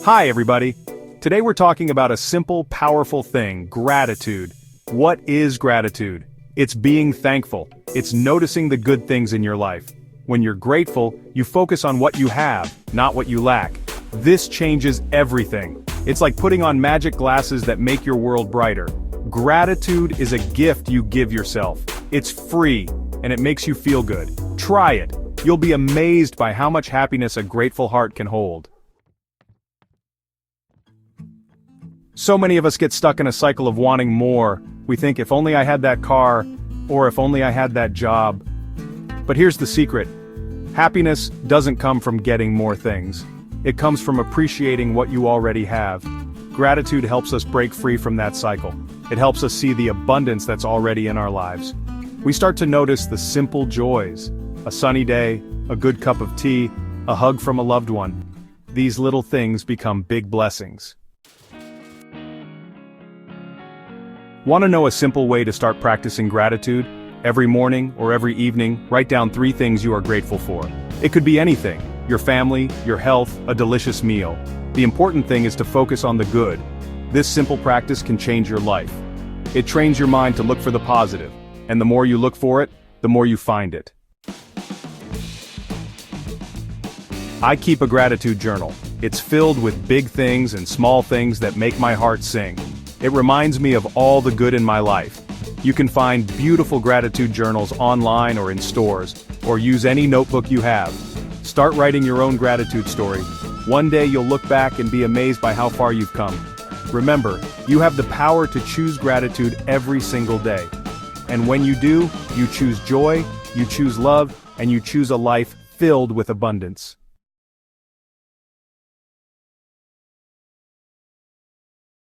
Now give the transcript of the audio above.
Hi everybody! Today we're talking about a simple, powerful thing, gratitude. What is gratitude? It's being thankful. It's noticing the good things in your life. When you're grateful, you focus on what you have, not what you lack. This changes everything. It's like putting on magic glasses that make your world brighter. Gratitude is a gift you give yourself. It's free, and it makes you feel good. Try it. You'll be amazed by how much happiness a grateful heart can hold. So many of us get stuck in a cycle of wanting more. We think, if only I had that car, or if only I had that job. But here's the secret. Happiness doesn't come from getting more things. It comes from appreciating what you already have. Gratitude helps us break free from that cycle. It helps us see the abundance that's already in our lives. We start to notice the simple joys. A sunny day, a good cup of tea, a hug from a loved one. These little things become big blessings. Want to know a simple way to start practicing gratitude? Every morning or every evening, write down 3 things you are grateful for. It could be anything: your family, your health, a delicious meal. The important thing is to focus on the good. This simple practice can change your life. It trains your mind to look for the positive, and the more you look for it, the more you find it. I keep a gratitude journal. It's filled with big things and small things that make my heart sing. It reminds me of all the good in my life. You can find beautiful gratitude journals online or in stores, or use any notebook you have. Start writing your own gratitude story. One day you'll look back and be amazed by how far you've come. Remember, you have the power to choose gratitude every single day. And when you do, you choose joy, you choose love, and you choose a life filled with abundance.